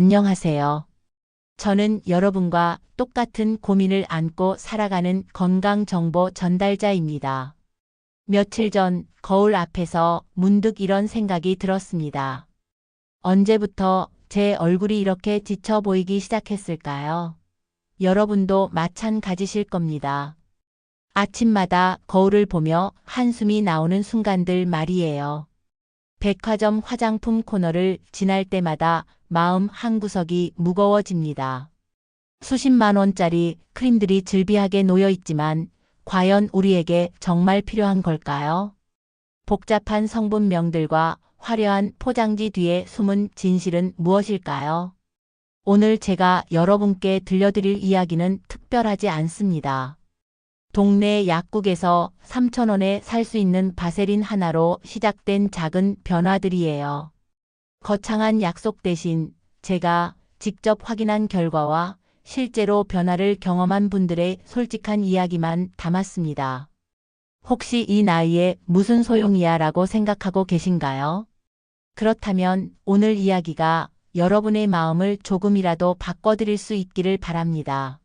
안녕하세요. 저는 여러분과 똑같은 고민을 안고 살아가는 건강정보 전달자입니다. 며칠 전 거울 앞에서 문득 이런 생각이 들었습니다. 언제부터 제 얼굴이 이렇게 지쳐 보이기 시작했을까요? 여러분도 마찬가지실 겁니다. 아침마다 거울을 보며 한숨이 나오는 순간들 말이에요. 백화점 화장품 코너를 지날 때마다 마음 한구석이 무거워집니다. 수십만 원짜리 크림들이 즐비하게 놓여 있지만 과연 우리에게 정말 필요한 걸까요? 복잡한 성분명들과 화려한 포장지 뒤에 숨은 진실은 무엇일까요? 오늘 제가 여러분께 들려드릴 이야기는 특별하지 않습니다. 동네 약국에서 3,000원에 살 수 있는 바세린 하나로 시작된 작은 변화들이에요. 거창한 약속 대신 제가 직접 확인한 결과와 실제로 변화를 경험한 분들의 솔직한 이야기만 담았습니다. 혹시 이 나이에 무슨 소용이야 라고 생각하고 계신가요? 그렇다면 오늘 이야기가 여러분의 마음을 조금이라도 바꿔드릴 수 있기를 바랍니다.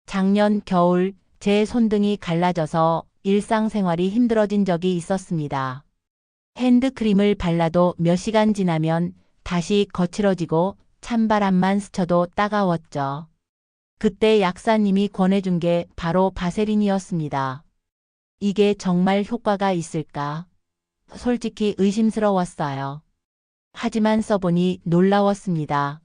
작년 겨울 제 손등이 갈라져서 일상생활이 힘들어진 적이 있었습니다. 핸드크림을 발라도 몇 시간 지나면 다시 거칠어지고 찬바람만 스쳐도 따가웠죠. 그때 약사님이 권해준 게 바로 바세린이었습니다. 이게 정말 효과가 있을까? 솔직히 의심스러웠어요. 하지만 써보니 놀라웠습니다.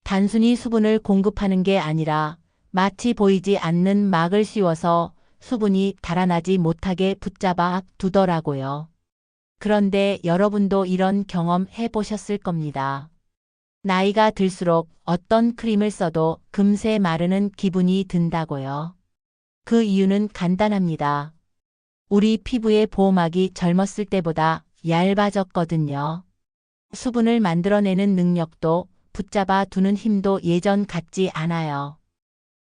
단순히 수분을 공급하는 게 아니라 마치 보이지 않는 막을 씌워서 수분이 달아나지 못하게 붙잡아 두더라고요. 그런데 여러분도 이런 경험 해보셨을 겁니다. 나이가 들수록 어떤 크림을 써도 금세 마르는 기분이 든다고요. 그 이유는 간단합니다. 우리 피부의 보호막이 젊었을 때보다 얇아졌거든요. 수분을 만들어내는 능력도 붙잡아 두는 힘도 예전 같지 않아요.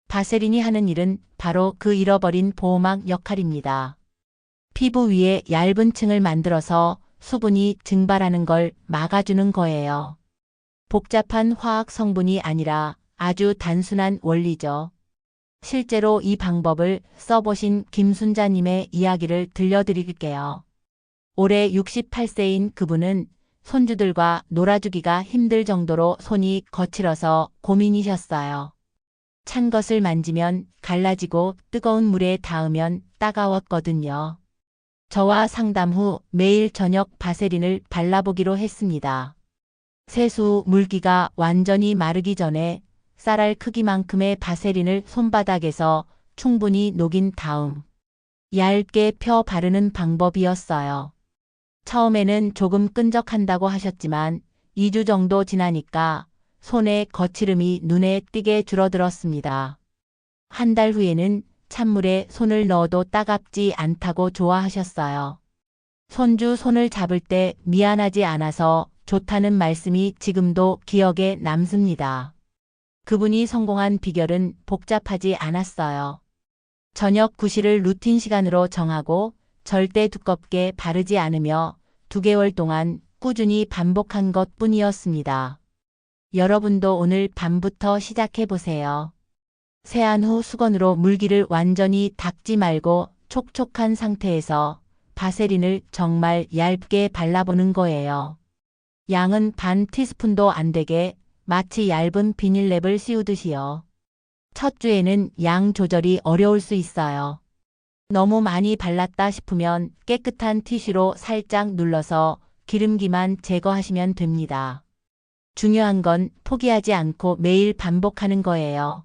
바세린이 하는 일은 바로 그 잃어버린 보호막 역할입니다. 피부 위에 얇은 층을 만들어서 수분이 증발하는 걸 막아주는 거예요. 복잡한 화학 성분이 아니라 아주 단순한 원리죠. 실제로 이 방법을 써보신 김순자님의 이야기를 들려드릴게요. 올해 68세인 그분은 손주들과 놀아주기가 힘들 정도로 손이 거칠어서 고민이셨어요. 찬 것을 만지면 갈라지고 뜨거운 물에 닿으면 따가웠거든요. 저와 상담 후 매일 저녁 바세린을 발라보기로 했습니다. 세수 물기가 완전히 마르기 전에 쌀알 크기만큼의 바세린을 손바닥에서 충분히 녹인 다음 얇게 펴 바르는 방법이었어요. 처음에는 조금 끈적한다고 하셨지만 2주 정도 지나니까 손의 거칠음이 눈에 띄게 줄어들었습니다. 한 달 후에는 찬물에 손을 넣어도 따갑지 않다고 좋아하셨어요. 손주 손을 잡을 때 미안하지 않아서 좋다는 말씀이 지금도 기억에 남습니다. 그분이 성공한 비결은 복잡하지 않았어요. 저녁 구실을 루틴 시간으로 정하고 절대 두껍게 바르지 않으며 2개월 동안 꾸준히 반복한 것뿐이었습니다. 여러분도 오늘 밤부터 시작해보세요. 세안 후 수건으로 물기를 완전히 닦지 말고 촉촉한 상태에서 바세린을 정말 얇게 발라보는 거예요. 양은 반 티스푼도 안 되게 마치 얇은 비닐랩을 씌우듯이요. 첫 주에는 양 조절이 어려울 수 있어요. 너무 많이 발랐다 싶으면 깨끗한 티슈로 살짝 눌러서 기름기만 제거하시면 됩니다. 중요한 건 포기하지 않고 매일 반복하는 거예요.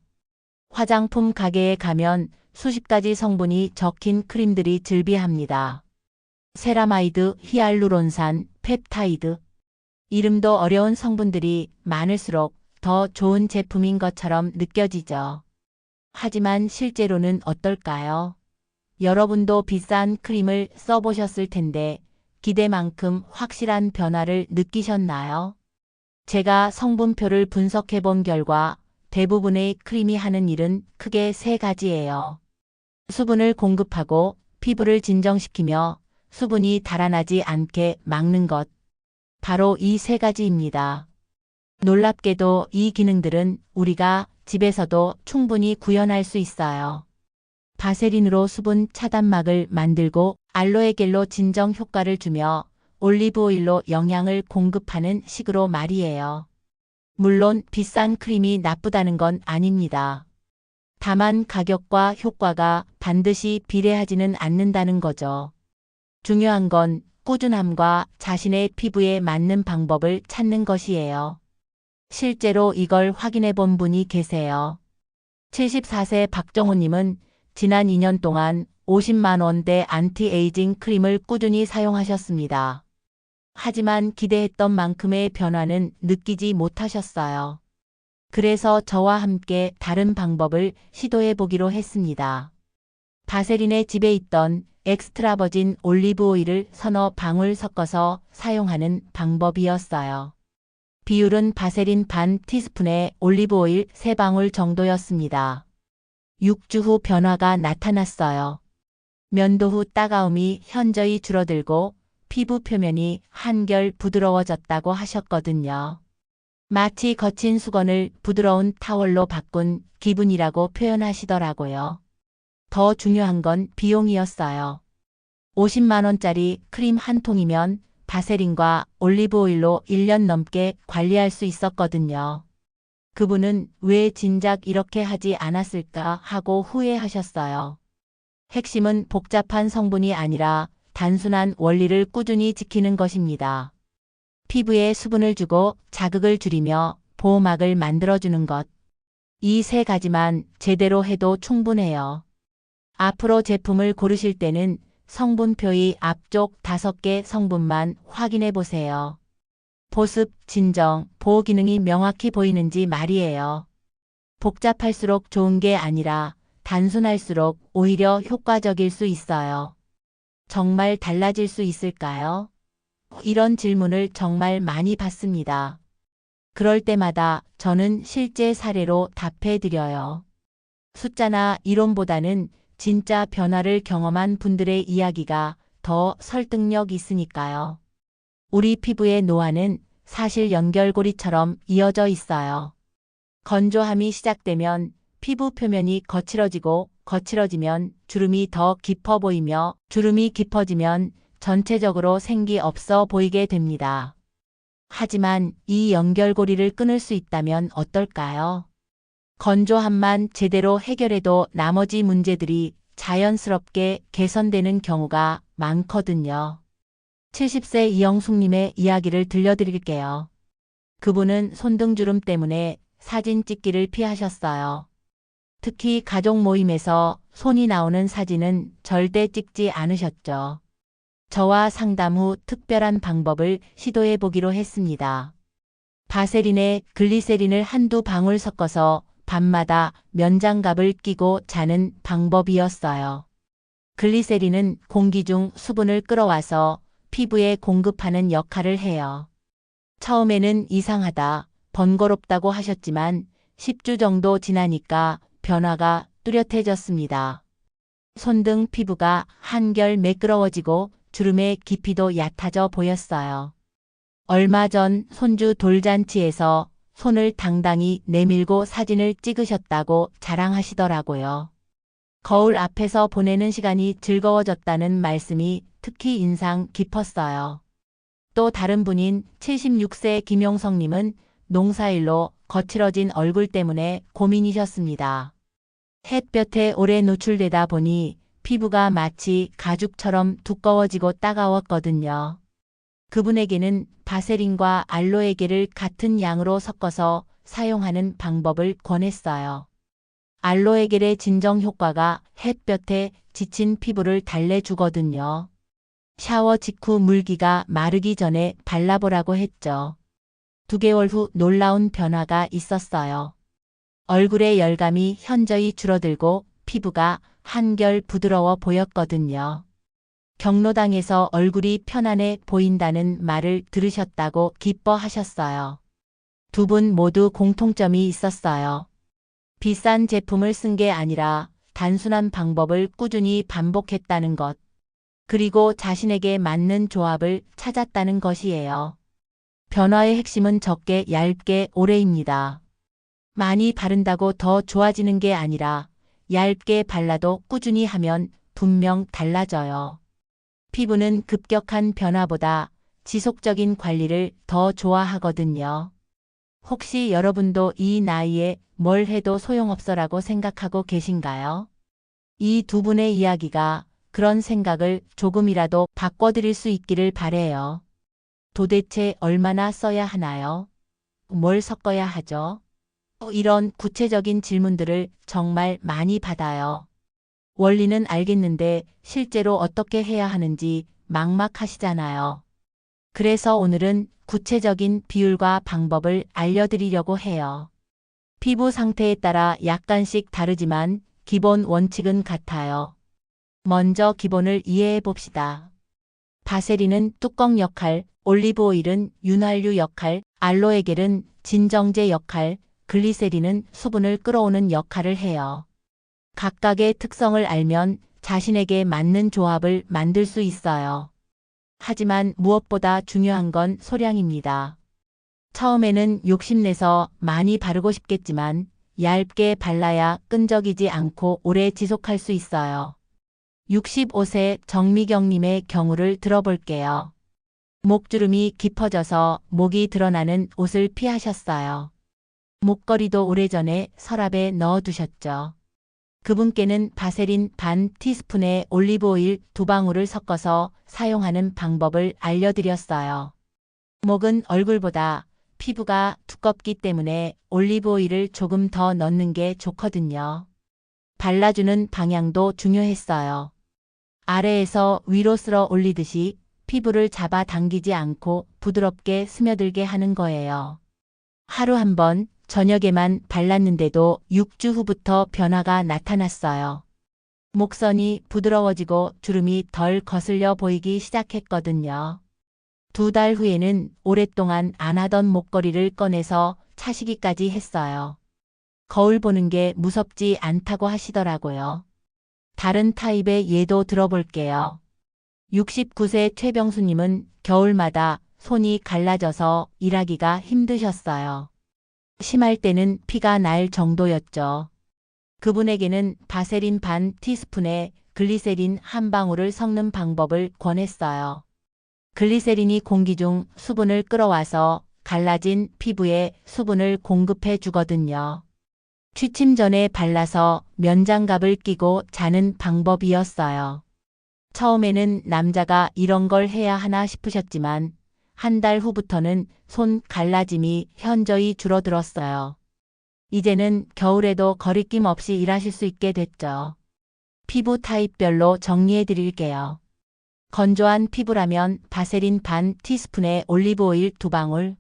화장품 가게에 가면 수십 가지 성분이 적힌 크림들이 즐비합니다. 세라마이드, 히알루론산, 펩타이드. 이름도 어려운 성분들이 많을수록 더 좋은 제품인 것처럼 느껴지죠. 하지만 실제로는 어떨까요? 여러분도 비싼 크림을 써보셨을 텐데 기대만큼 확실한 변화를 느끼셨나요? 제가 성분표를 분석해 본 결과 대부분의 크림이 하는 일은 크게 3가지예요. 수분을 공급하고 피부를 진정시키며 수분이 달아나지 않게 막는 것. 바로 이 3가지입니다. 놀랍게도 이 기능들은 우리가 집에서도 충분히 구현할 수 있어요. 바세린으로 수분 차단막을 만들고 알로에겔로 진정 효과를 주며 올리브 오일로 영양을 공급하는 식으로 말이에요. 물론 비싼 크림이 나쁘다는 건 아닙니다. 다만 가격과 효과가 반드시 비례하지는 않는다는 거죠. 중요한 건 꾸준함과 자신의 피부에 맞는 방법을 찾는 것이에요. 실제로 이걸 확인해 본 분이 계세요. 74세 박정호님은 지난 2년 동안 50만 원대 안티에이징 크림을 꾸준히 사용하셨습니다. 하지만 기대했던 만큼의 변화는 느끼지 못하셨어요. 그래서 저와 함께 다른 방법을 시도해 보기로 했습니다. 바세린의 집에 있던 엑스트라 버진 올리브 오일을 서너 방울 섞어서 사용하는 방법이었어요. 비율은 바세린 반 티스푼에 올리브 오일 3방울 정도였습니다. 6주 후 변화가 나타났어요. 면도 후 따가움이 현저히 줄어들고 피부 표면이 한결 부드러워졌다고 하셨거든요. 마치 거친 수건을 부드러운 타월로 바꾼 기분이라고 표현하시더라고요. 더 중요한 건 비용이었어요. 50만 원짜리 크림 한 통이면 바세린과 올리브 오일로 1년 넘게 관리할 수 있었거든요. 그분은 왜 진작 이렇게 하지 않았을까 하고 후회하셨어요. 핵심은 복잡한 성분이 아니라 단순한 원리를 꾸준히 지키는 것입니다. 피부에 수분을 주고 자극을 줄이며 보호막을 만들어주는 것. 이 3가지만 제대로 해도 충분해요. 앞으로 제품을 고르실 때는 성분표의 앞쪽 5개 성분만 확인해 보세요. 보습, 진정, 보호 기능이 명확히 보이는지 말이에요. 복잡할수록 좋은 게 아니라 단순할수록 오히려 효과적일 수 있어요. 정말 달라질 수 있을까요? 이런 질문을 정말 많이 받습니다. 그럴 때마다 저는 실제 사례로 답해 드려요. 숫자나 이론보다는 진짜 변화를 경험한 분들의 이야기가 더 설득력 있으니까요. 우리 피부의 노화는 사실 연결고리처럼 이어져 있어요. 건조함이 시작되면 피부 표면이 거칠어지고 거칠어지면 주름이 더 깊어 보이며 주름이 깊어지면 전체적으로 생기 없어 보이게 됩니다. 하지만 이 연결고리를 끊을 수 있다면 어떨까요? 건조함만 제대로 해결해도 나머지 문제들이 자연스럽게 개선되는 경우가 많거든요. 70세 이영숙님의 이야기를 들려드릴게요. 그분은 손등주름 때문에 사진 찍기를 피하셨어요. 특히 가족 모임에서 손이 나오는 사진은 절대 찍지 않으셨죠. 저와 상담 후 특별한 방법을 시도해 보기로 했습니다. 바세린에 글리세린을 한두 방울 섞어서 밤마다 면장갑을 끼고 자는 방법이었어요. 글리세린은 공기 중 수분을 끌어와서 피부에 공급하는 역할을 해요. 처음에는 이상하다, 번거롭다고 하셨지만 10주 정도 지나니까 변화가 뚜렷해졌습니다. 손등 피부가 한결 매끄러워지고 주름의 깊이도 얕아져 보였어요. 얼마 전 손주 돌잔치에서 손을 당당히 내밀고 사진을 찍으셨다고 자랑하시더라고요. 거울 앞에서 보내는 시간이 즐거워졌다는 말씀이 특히 인상 깊었어요. 또 다른 분인 76세 김용성님은 농사일로 거칠어진 얼굴 때문에 고민이셨습니다. 햇볕에 오래 노출되다 보니 피부가 마치 가죽처럼 두꺼워지고 따가웠거든요. 그분에게는 바세린과 알로에겔을 같은 양으로 섞어서 사용하는 방법을 권했어요. 알로에겔의 진정 효과가 햇볕에 지친 피부를 달래주거든요. 샤워 직후 물기가 마르기 전에 발라보라고 했죠. 2개월 후 놀라운 변화가 있었어요. 얼굴의 열감이 현저히 줄어들고 피부가 한결 부드러워 보였거든요. 경로당에서 얼굴이 편안해 보인다는 말을 들으셨다고 기뻐하셨어요. 두 분 모두 공통점이 있었어요. 비싼 제품을 쓴 게 아니라 단순한 방법을 꾸준히 반복했다는 것. 그리고 자신에게 맞는 조합을 찾았다는 것이에요. 변화의 핵심은 적게 얇게 오래입니다. 많이 바른다고 더 좋아지는 게 아니라 얇게 발라도 꾸준히 하면 분명 달라져요. 피부는 급격한 변화보다 지속적인 관리를 더 좋아하거든요. 혹시 여러분도 이 나이에 뭘 해도 소용없어라고 생각하고 계신가요? 이 두 분의 이야기가 그런 생각을 조금이라도 바꿔드릴 수 있기를 바래요. 도대체 얼마나 써야 하나요? 뭘 섞어야 하죠? 이런 구체적인 질문들을 정말 많이 받아요. 원리는 알겠는데 실제로 어떻게 해야 하는지 막막하시잖아요. 그래서 오늘은 구체적인 비율과 방법을 알려드리려고 해요. 피부 상태에 따라 약간씩 다르지만 기본 원칙은 같아요. 먼저 기본을 이해해 봅시다. 바세린은 뚜껑 역할, 올리브 오일은 윤활유 역할, 알로에겔은 진정제 역할, 글리세린은 수분을 끌어오는 역할을 해요. 각각의 특성을 알면 자신에게 맞는 조합을 만들 수 있어요. 하지만 무엇보다 중요한 건 소량입니다. 처음에는 욕심내서 많이 바르고 싶겠지만 얇게 발라야 끈적이지 않고 오래 지속할 수 있어요. 65세 정미경님의 경우를 들어볼게요. 목주름이 깊어져서 목이 드러나는 옷을 피하셨어요. 목걸이도 오래전에 서랍에 넣어두셨죠. 그분께는 바세린 반 티스푼에 올리브오일 2방울을 섞어서 사용하는 방법을 알려드렸어요. 목은 얼굴보다 피부가 두껍기 때문에 올리브오일을 조금 더 넣는 게 좋거든요. 발라주는 방향도 중요했어요. 아래에서 위로 쓸어 올리듯이 피부를 잡아 당기지 않고 부드럽게 스며들게 하는 거예요. 하루 한 번, 저녁에만 발랐는데도 6주 후부터 변화가 나타났어요. 목선이 부드러워지고 주름이 덜 거슬려 보이기 시작했거든요. 2달 후에는 오랫동안 안 하던 목걸이를 꺼내서 차시기까지 했어요. 거울 보는 게 무섭지 않다고 하시더라고요. 다른 타입의 예도 들어볼게요. 69세 최병수님은 겨울마다 손이 갈라져서 일하기가 힘드셨어요. 심할 때는 피가 날 정도였죠. 그분에게는 바세린 반 티스푼에 글리세린 한 방울을 섞는 방법을 권했어요. 글리세린이 공기 중 수분을 끌어와서 갈라진 피부에 수분을 공급해 주거든요. 취침 전에 발라서 면장갑을 끼고 자는 방법이었어요. 처음에는 남자가 이런 걸 해야 하나 싶으셨지만 한 달 후부터는 손 갈라짐이 현저히 줄어들었어요. 이제는 겨울에도 거리낌 없이 일하실 수 있게 됐죠. 피부 타입별로 정리해 드릴게요. 건조한 피부라면 바세린 반 티스푼에 올리브오일 2방울,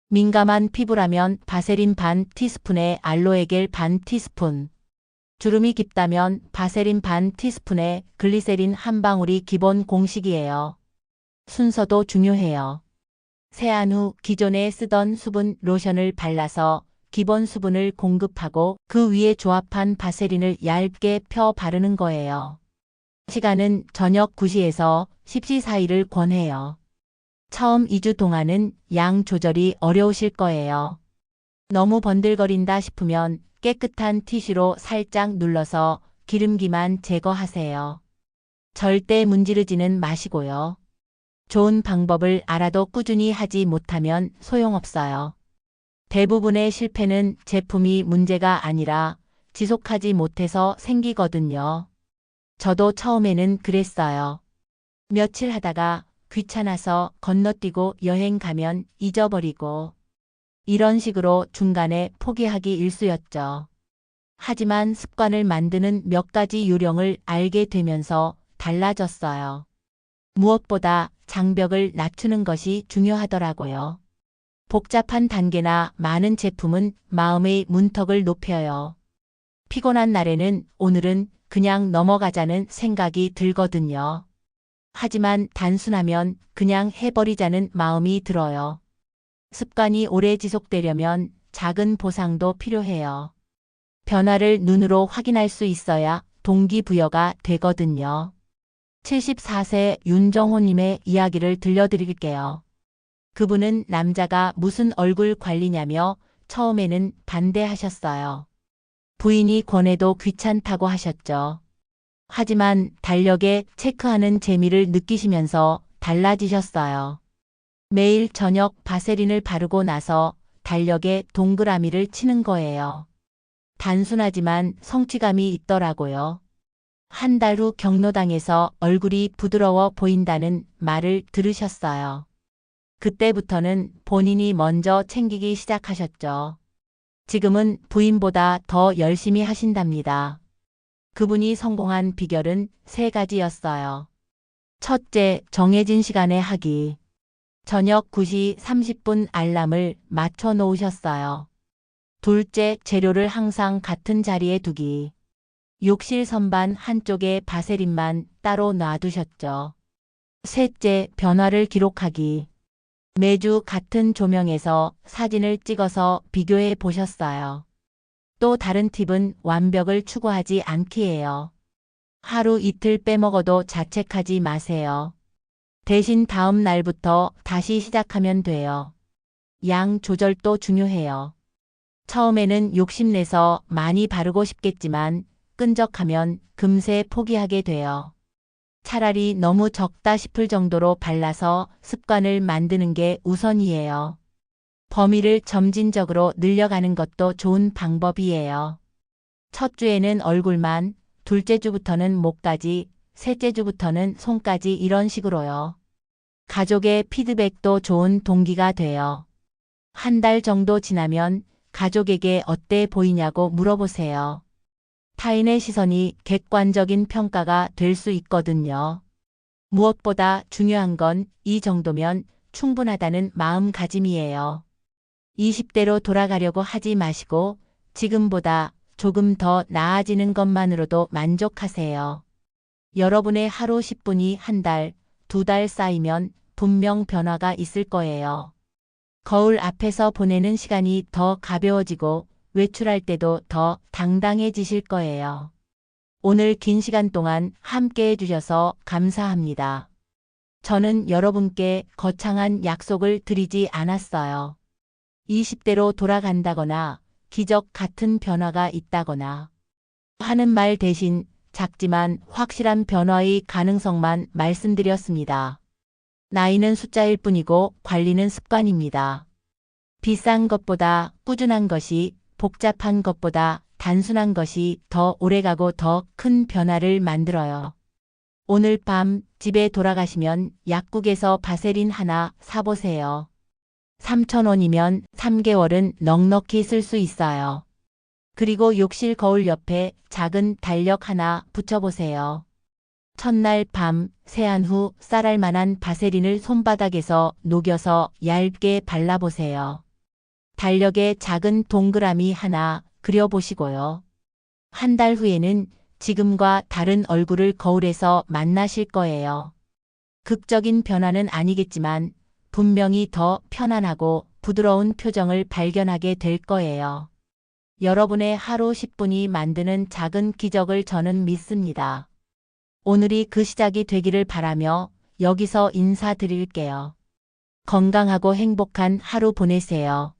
민감한 피부라면 바세린 반 티스푼에 알로에겔 반 티스푼, 주름이 깊다면 바세린 반 티스푼에 글리세린 한 방울이 기본 공식이에요. 순서도 중요해요. 세안 후 기존에 쓰던 수분 로션을 발라서 기본 수분을 공급하고 그 위에 조합한 바세린을 얇게 펴 바르는 거예요. 시간은 저녁 9시에서 10시 사이를 권해요. 처음 2주 동안은 양 조절이 어려우실 거예요. 너무 번들거린다 싶으면 깨끗한 티슈로 살짝 눌러서 기름기만 제거하세요. 절대 문지르지는 마시고요. 좋은 방법을 알아도 꾸준히 하지 못하면 소용없어요. 대부분의 실패는 제품이 문제가 아니라 지속하지 못해서 생기거든요. 저도 처음에는 그랬어요. 며칠 하다가 귀찮아서 건너뛰고 여행 가면 잊어버리고 이런 식으로 중간에 포기하기 일쑤였죠. 하지만 습관을 만드는 몇 가지 요령을 알게 되면서 달라졌어요. 무엇보다 장벽을 낮추는 것이 중요하더라고요. 복잡한 단계나 많은 제품은 마음의 문턱을 높여요. 피곤한 날에는 오늘은 그냥 넘어가자는 생각이 들거든요. 하지만 단순하면 그냥 해버리자는 마음이 들어요. 습관이 오래 지속되려면 작은 보상도 필요해요. 변화를 눈으로 확인할 수 있어야 동기부여가 되거든요. 74세 윤정호님의 이야기를 들려드릴게요. 그분은 남자가 무슨 얼굴 관리냐며 처음에는 반대하셨어요. 부인이 권해도 귀찮다고 하셨죠. 하지만 달력에 체크하는 재미를 느끼시면서 달라지셨어요. 매일 저녁 바세린을 바르고 나서 달력에 동그라미를 치는 거예요. 단순하지만 성취감이 있더라고요. 한 달 후 경로당에서 얼굴이 부드러워 보인다는 말을 들으셨어요. 그때부터는 본인이 먼저 챙기기 시작하셨죠. 지금은 부인보다 더 열심히 하신답니다. 그분이 성공한 비결은 3가지였어요. 첫째, 정해진 시간에 하기. 저녁 9시 30분 알람을 맞춰 놓으셨어요. 둘째, 재료를 항상 같은 자리에 두기. 욕실 선반 한쪽에 바세린만 따로 놔두셨죠. 셋째, 변화를 기록하기. 매주 같은 조명에서 사진을 찍어서 비교해 보셨어요. 또 다른 팁은 완벽을 추구하지 않기예요. 하루 이틀 빼먹어도 자책하지 마세요. 대신 다음 날부터 다시 시작하면 돼요. 양 조절도 중요해요. 처음에는 욕심내서 많이 바르고 싶겠지만 끈적하면 금세 포기하게 돼요. 차라리 너무 적다 싶을 정도로 발라서 습관을 만드는 게 우선이에요. 범위를 점진적으로 늘려가는 것도 좋은 방법이에요. 첫 주에는 얼굴만, 둘째 주부터는 목까지, 셋째 주부터는 손까지 이런 식으로요. 가족의 피드백도 좋은 동기가 돼요. 한 달 정도 지나면 가족에게 어때 보이냐고 물어보세요. 타인의 시선이 객관적인 평가가 될 수 있거든요. 무엇보다 중요한 건 이 정도면 충분하다는 마음가짐이에요. 20대로 돌아가려고 하지 마시고 지금보다 조금 더 나아지는 것만으로도 만족하세요. 여러분의 하루 10분이 한 달, 2달 쌓이면 분명 변화가 있을 거예요. 거울 앞에서 보내는 시간이 더 가벼워지고 외출할 때도 더 당당해지실 거예요. 오늘 긴 시간 동안 함께 해주셔서 감사합니다. 저는 여러분께 거창한 약속을 드리지 않았어요. 20대로 돌아간다거나 기적 같은 변화가 있다거나 하는 말 대신 작지만 확실한 변화의 가능성만 말씀드렸습니다. 나이는 숫자일 뿐이고 관리는 습관입니다. 비싼 것보다 꾸준한 것이, 복잡한 것보다 단순한 것이 더 오래가고 더 큰 변화를 만들어요. 오늘 밤 집에 돌아가시면 약국에서 바세린 하나 사보세요. 3,000원이면 3개월은 넉넉히 쓸 수 있어요. 그리고 욕실 거울 옆에 작은 달력 하나 붙여보세요. 첫날 밤 세안 후 쌀알 만한 바세린을 손바닥에서 녹여서 얇게 발라보세요. 달력에 작은 동그라미 하나 그려보시고요. 한 달 후에는 지금과 다른 얼굴을 거울에서 만나실 거예요. 극적인 변화는 아니겠지만 분명히 더 편안하고 부드러운 표정을 발견하게 될 거예요. 여러분의 하루 10분이 만드는 작은 기적을 저는 믿습니다. 오늘이 그 시작이 되기를 바라며 여기서 인사드릴게요. 건강하고 행복한 하루 보내세요.